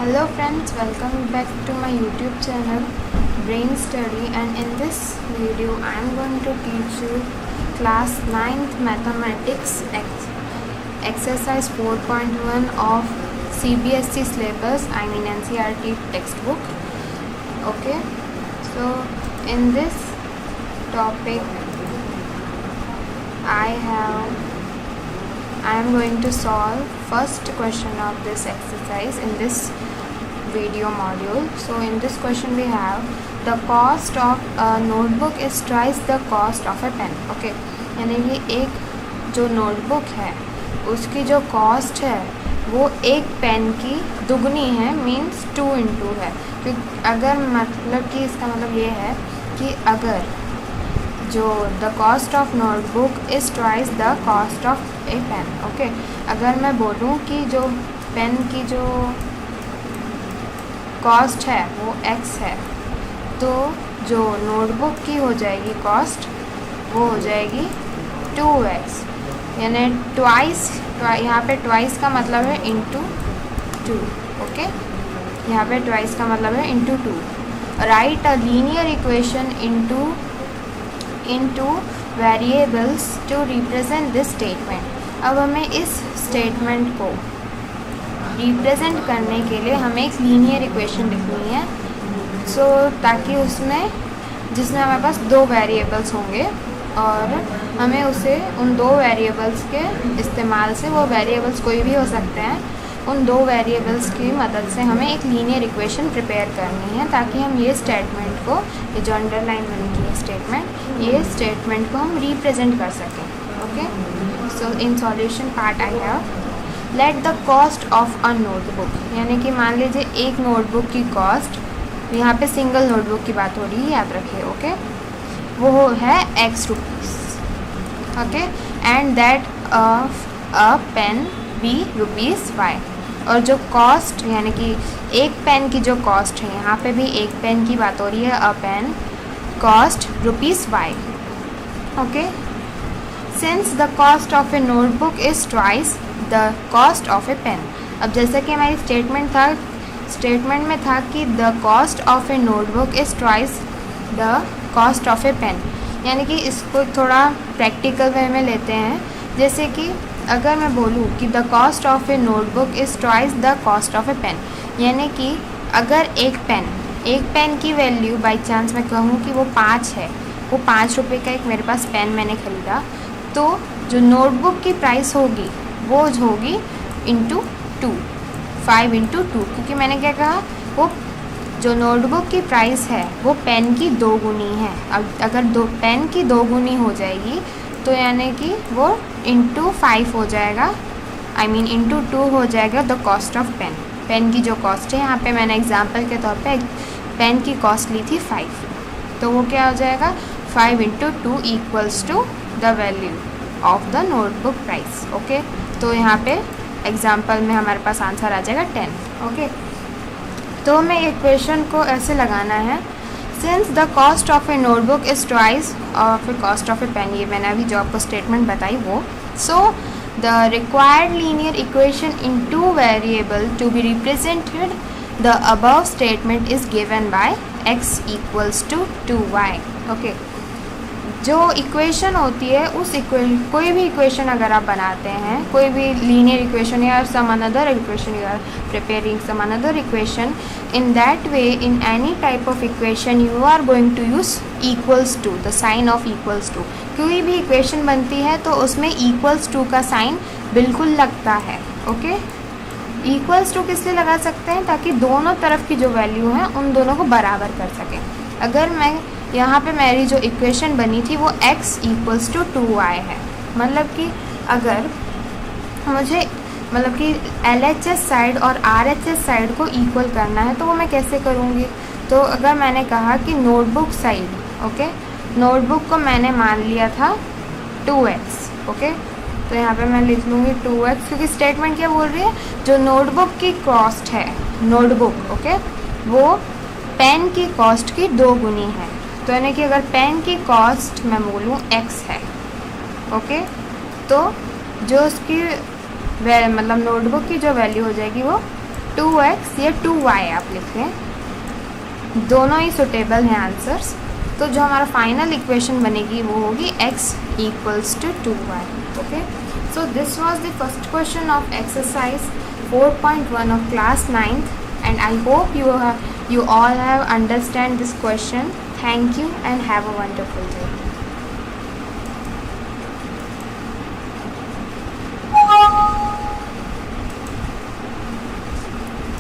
Hello friends, welcome back to my YouTube channel Brain Study, and in this video I am going to teach you class 9th mathematics exercise 4.1 of CBSE syllabus, I mean NCERT textbook. Okay, so in this topic I am going to solve first question of this exercise in this video module. So in this question we have the cost of a notebook is twice the cost of a pen. Okay, यानी कि एक जो notebook है उसकी जो cost है वो एक पेन की दुगनी है, मीन्स 2 into है। क्योंकि अगर मतलब कि इसका मतलब ये है कि अगर जो the cost of notebook is twice the cost of a pen. Okay, अगर मैं बोलूँ कि जो पेन की जो कॉस्ट है वो x है, तो जो नोटबुक की हो जाएगी कॉस्ट वो हो जाएगी 2x, यानी ट्वाइस। यहाँ पे ट्वाइस का मतलब है इंटू 2। ओके, यहाँ पे ट्वाइस का मतलब है into 2। Right a linear equation into variables to represent this statement। अब हमें इस स्टेटमेंट को रिप्रेजेंट करने के लिए हमें एक लीनियर इक्वेशन लिखनी है। सो ताकि उसमें जिसमें हमारे पास 2 वेरिएबल्स होंगे और हमें उसे उन 2 वेरिएबल्स के इस्तेमाल से, वो वेरिएबल्स कोई भी हो सकते हैं, उन 2 वेरिएबल्स की मदद से हमें एक लीनियर इक्वेशन प्रिपेयर करनी है ताकि हम ये स्टेटमेंट को, ये जो अंडरलाइन होने की स्टेटमेंट, ये स्टेटमेंट को हम रिप्रेजेंट कर सकें। Okay, so in solution part I have let the cost of a notebook, यानी कि मान लीजिए एक नोटबुक की कॉस्ट, यहाँ पे सिंगल नोटबुक की बात हो रही है, याद रखिए। ओके, वो है x rupees. Okay, and that of a pen be rupees y। और जो कॉस्ट यानी कि एक पेन की जो कॉस्ट है, यहाँ पे भी एक पेन की बात हो रही है, a pen cost rupees y। Okay, since the cost of a notebook is twice the cost of a pen. अब जैसा कि हमारी स्टेटमेंट में था कि the cost of a notebook is twice the cost of a pen, यानी कि इसको थोड़ा प्रैक्टिकल वे में लेते हैं। जैसे कि अगर मैं बोलूँ कि the cost of a notebook is twice the cost of a pen, यानी कि अगर एक पेन की वैल्यू बाई चांस मैं कहूँ कि वो 5 है, वो 5 रुपये का एक मेरे पास पेन मैंने ख़रीदा, तो जो नोटबुक की प्राइस होगी वो होगी इंटू 2, 5 into 2, क्योंकि मैंने क्या कहा, वो जो नोटबुक की प्राइस है वो पेन की 2 गुनी है। अब अगर पेन की 2 गुनी हो जाएगी तो यानी कि वो इंटू 5 हो जाएगा, आई मीन इंटू 2 हो जाएगा the cost of pen. Pen की जो कॉस्ट है, यहाँ पे मैंने एग्जांपल के तौर पे पेन की कॉस्ट ली थी 5, तो वो क्या हो जाएगा, 5 into 2 equals to the value of the notebook price. Okay, तो यहाँ पे एग्जांपल में हमारे पास आंसर आ जाएगा 10। ओके, तो हमें इक्वेशन को ऐसे लगाना है, since the cost of a notebook is twice of a cost of a pen, ये मैंने अभी जो आपको स्टेटमेंट बताई वो। So the required linear equation in 2 variable to be represented the above statement is given by x equals to 2y। Okay, जो equation होती है उस कोई भी इक्वेशन अगर आप बनाते हैं, कोई भी लीनियर इक्वेशन या some another equation, you are preparing some another equation, in that way in any type of equation you are going to use equals to, the sign of equals to. कोई भी equation बनती है तो उसमें equals to का sign बिल्कुल लगता है। ओके, इक्वल्स टू किस लिए लगा सकते हैं, ताकि दोनों तरफ की जो वैल्यू है उन दोनों को बराबर कर सकें। अगर मैं यहाँ पे मेरी जो इक्वेशन बनी थी वो x इक्वल्स टू 2y है, मतलब कि अगर मुझे मतलब कि LHS साइड और RHS साइड को इक्वल करना है तो वो मैं कैसे करूँगी। तो अगर मैंने कहा कि नोटबुक साइड, ओके, नोटबुक को मैंने मान लिया था 2x। ओके, तो यहाँ पे मैं लिख लूँगी 2x, क्योंकि स्टेटमेंट क्या बोल रही है, जो नोटबुक की कॉस्ट है, नोटबुक, ओके, वो पेन की कॉस्ट की 2 गुनी है। तो यानी कि अगर पेन की कॉस्ट मैं बोलूँ x है, ओके, तो जो उसकी मतलब नोटबुक की जो वैल्यू हो जाएगी वो 2x या 2y आप लिख लें, दोनों ही सुटेबल हैं आंसर्स। तो जो हमारा फाइनल इक्वेशन बनेगी वो होगी x equals to 2y। Okay, so this was the first question of exercise 4.1 of class 9th, and I hope you all have understand this question. Thank you and have a wonderful day.